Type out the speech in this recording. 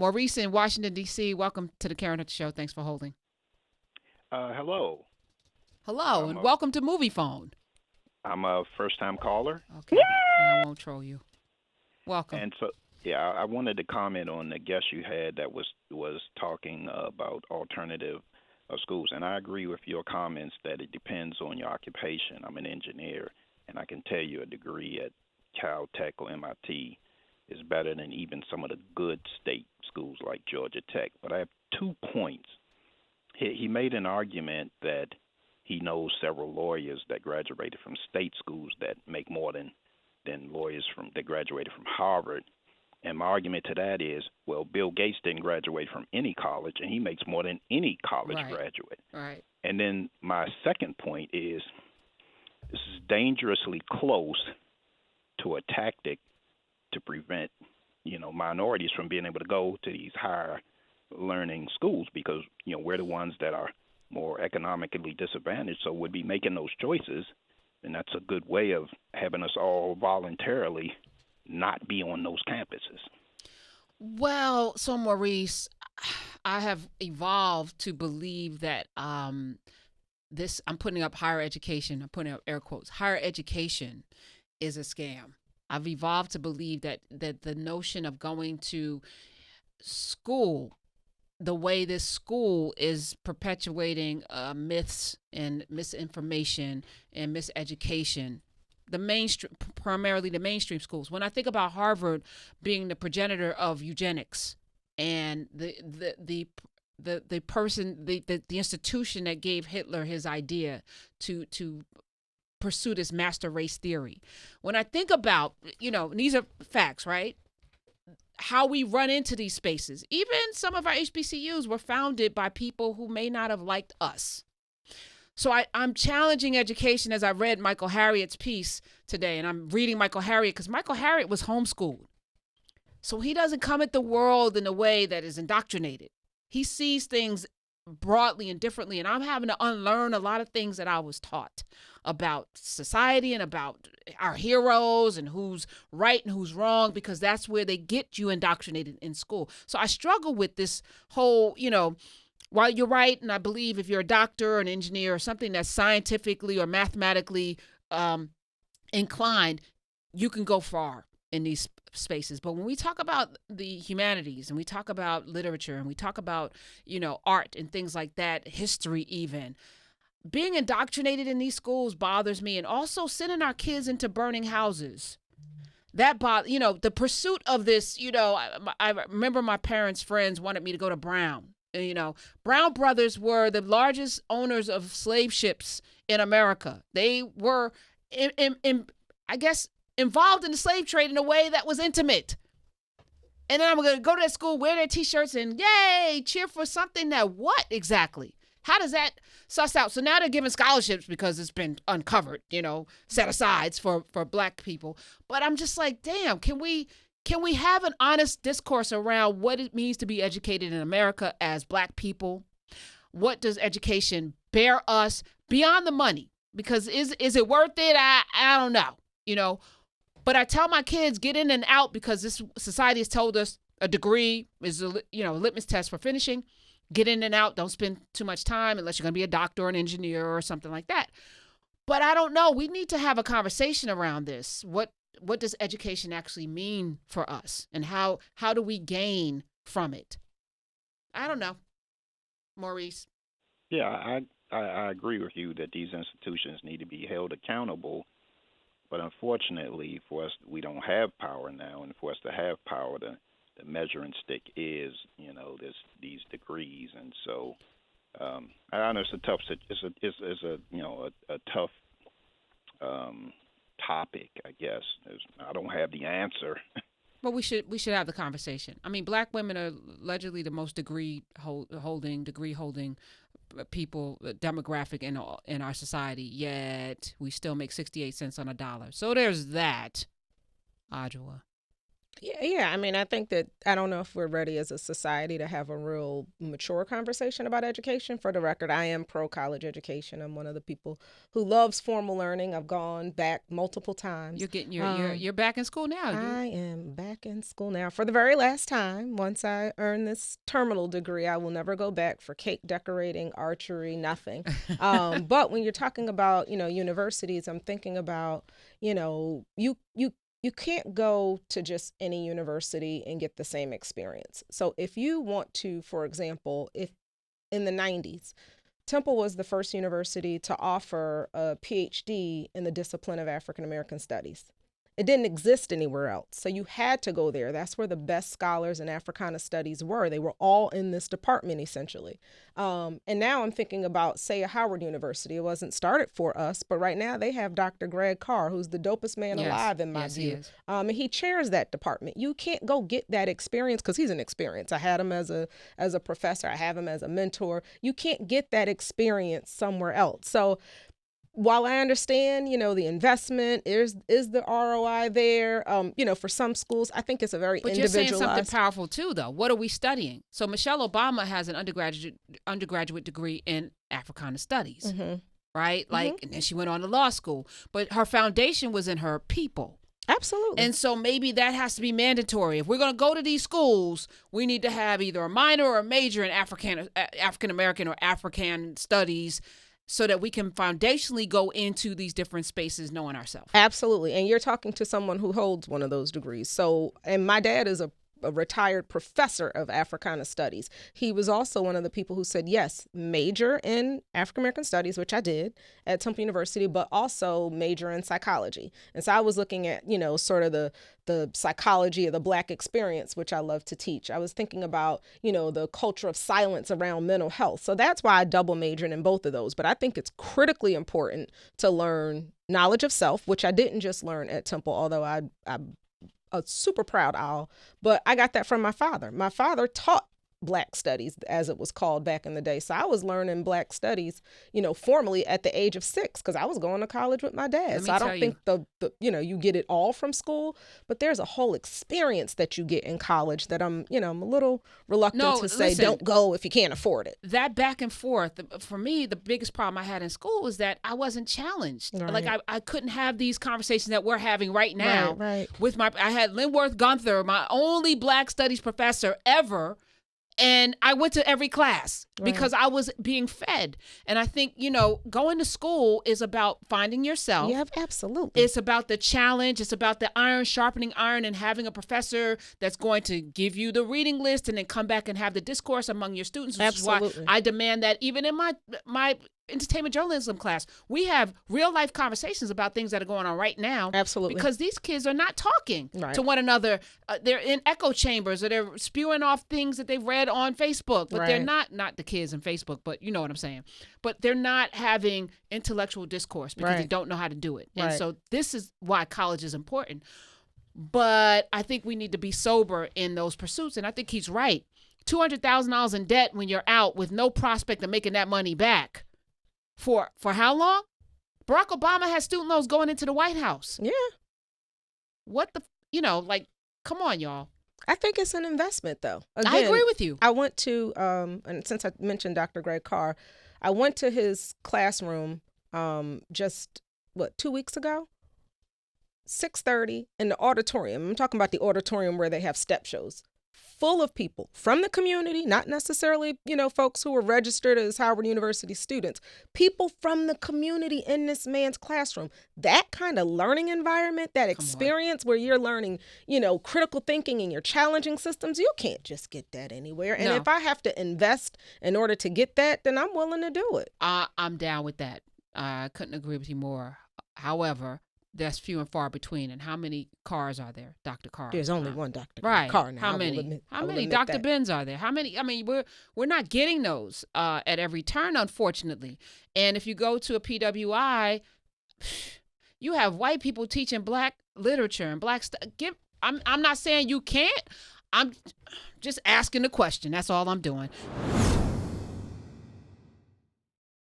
Maurice in Washington, D.C., welcome to the Karen Hunter Show. Thanks for holding. Hello. Hello, I'm and a welcome to Movie Phone. I'm a first time caller, Okay, and I won't troll you. Welcome. and so yeah, I wanted to comment on the guest you had that was talking about alternative schools, and I agree with your comments that it depends on your occupation. I'm an engineer, and I can tell you a degree at Caltech or MIT is better than even some of the good state schools like Georgia Tech. But I have 2 points. He made an argument that he knows several lawyers that graduated from state schools that make more than lawyers from that graduated from Harvard. And my argument to that is, well, Bill Gates didn't graduate from any college, and he makes more than any college Right. graduate. Right. And then my second point is, this is dangerously close to a tactic to prevent, minorities from being able to go to these higher learning schools because, we're the ones that are more economically disadvantaged, so we'd be making those choices, and that's a good way of having us all voluntarily not be on those campuses. Well, so Maurice, I have evolved to believe that this, I'm putting up higher education, I'm putting up air quotes, higher education is a scam. I've evolved to believe that the notion of going to school, the way this school is perpetuating myths and misinformation and miseducation, the mainstream, primarily the mainstream schools. When I think about Harvard being the progenitor of eugenics and the person, the institution that gave Hitler his idea to pursue this master race theory. When I think about, these are facts, right? How we run into these spaces. Even some of our HBCUs were founded by people who may not have liked us. So I'm challenging education as I read Michael Harriot's piece today, and I'm reading Michael Harriot because Michael Harriot was homeschooled. So he doesn't come at the world in a way that is indoctrinated. He sees things broadly and differently, and I'm having to unlearn a lot of things that I was taught about society and about our heroes and who's right and who's wrong, because that's where they get you indoctrinated in school. So I struggle with this whole, while you're right, and I believe if you're a doctor or an engineer or something that's scientifically or mathematically inclined, you can go far in these spaces. But when we talk about the humanities and we talk about literature and we talk about, art and things like that, history even, being indoctrinated in these schools bothers me. And also sending our kids into burning houses. That the pursuit of this, I remember my parents' friends wanted me to go to Brown. Brown brothers were the largest owners of slave ships in America. They were, I guess, involved in the slave trade in a way that was intimate. And then I'm going to go to that school, wear their T-shirts, and yay, cheer for something that what exactly? How does that suss out? So now they're giving scholarships because it's been uncovered, set asides for black people. But I'm just like, damn, can we have an honest discourse around what it means to be educated in America as black people? What does education bear us beyond the money? Because is it worth it? I don't know, But I tell my kids, get in and out, because this society has told us a degree is a litmus test for finishing. Get in and out. Don't spend too much time unless you're going to be a doctor or an engineer or something like that. But I don't know. We need to have a conversation around this. What does education actually mean for us, and how do we gain from it? I don't know, Maurice. Yeah, I agree with you that these institutions need to be held accountable. But unfortunately, for us, we don't have power now, and for us to have power, the measuring stick is, these degrees, and so I know it's a tough, a tough topic, I guess. I don't have the answer. But we should have the conversation. I mean, black women are allegedly the most degree holding people demographic in our society. Yet we still make 68 cents on a dollar. So there's that, Adjoa. Yeah. I mean, I think that I don't know if we're ready as a society to have a real mature conversation about education. For the record, I am pro college education. I'm one of the people who loves formal learning. I've gone back multiple times. You're getting you're back in school now. I am back in school now for the very last time. Once I earn this terminal degree, I will never go back for cake decorating, archery, nothing. But when you're talking about, universities, I'm thinking about, you can't go to just any university and get the same experience. So if you want to, for example, if in the 90s, Temple was the first university to offer a PhD in the discipline of African American studies. It didn't exist anywhere else. So you had to go there. That's where the best scholars in Africana studies were. They were all in this department, essentially. And now I'm thinking about, say, a Howard University. It wasn't started for us, but right now they have Dr. Greg Carr, who's the dopest man alive in my view. He is. And he chairs that department. You can't go get that experience because he's an experience. I had him as a professor. I have him as a mentor. You can't get that experience somewhere else. So while I understand, the investment is the ROI there. For some schools, I think it's a very individualized. But you're saying something powerful too, though. What are we studying? So Michelle Obama has an undergraduate degree in Africana Studies, right? And then she went on to law school, but her foundation was in her people. Absolutely. And so maybe that has to be mandatory. If we're going to go to these schools, we need to have either a minor or a major in African American or African Studies, so that we can foundationally go into these different spaces knowing ourselves. Absolutely. And you're talking to someone who holds one of those degrees. So, and my dad is a retired professor of Africana Studies. He was also one of the people who said, yes, major in African American Studies, which I did at Temple University, but also major in psychology. And so I was looking at, sort of the psychology of the Black experience, which I love to teach. I was thinking about, the culture of silence around mental health. So that's why I double majored in both of those. But I think it's critically important to learn knowledge of self, which I didn't just learn at Temple, although I'm a super proud owl, but I got that from my father. My father taught Black studies, as it was called back in the day. So I was learning Black studies, formally at the age of 6, because I was going to college with my dad. So I don't think the you get it all from school, but there's a whole experience that you get in college that I'm a little reluctant to say don't go if you can't afford it. That back and forth, for me, the biggest problem I had in school was that I wasn't challenged. Right. Like I couldn't have these conversations that we're having right now. Right. I had Linworth Gunther, my only Black studies professor ever. And I went to every class because I was being fed. And I think, going to school is about finding yourself. Yeah, absolutely. It's about the challenge. It's about the iron sharpening iron and having a professor that's going to give you the reading list and then come back and have the discourse among your students. Which absolutely. is why I demand that even in my entertainment journalism class, we have real life conversations about things that are going on right now. Absolutely. Because these kids are not talking to one another. They're in echo chambers, or they're spewing off things that they've read on Facebook, but they're not the kids in Facebook, but you know what I'm saying. But they're not having intellectual discourse because they don't know how to do it. And so this is why college is important. But I think we need to be sober in those pursuits. And I think he's right. $200,000 in debt when you're out with no prospect of making that money back. For how long? Barack Obama has student loans going into the White House. Yeah. What come on, y'all. I think it's an investment, though. Again, I agree with you. I went to, and since I mentioned Dr. Greg Carr, I went to his classroom just, 2 weeks ago? 6:30 in the auditorium. I'm talking about the auditorium where they have step shows. Full of people from the community, not necessarily, folks who were registered as Howard University students, people from the community in this man's classroom. That kind of learning environment, that experience where you're learning, critical thinking and you're challenging systems, you can't just get that anywhere. And if I have to invest in order to get that, then I'm willing to do it. I'm down with that. I couldn't agree with you more. However, that's few and far between. And how many cars are there, Dr. Carr? There's only one Dr. Right. Carr now. How many Dr. Benz are there? How many? I mean, we're not getting those at every turn, unfortunately. And if you go to a PWI, you have white people teaching Black literature and Black stuff. I'm not saying you can't. I'm just asking the question. That's all I'm doing.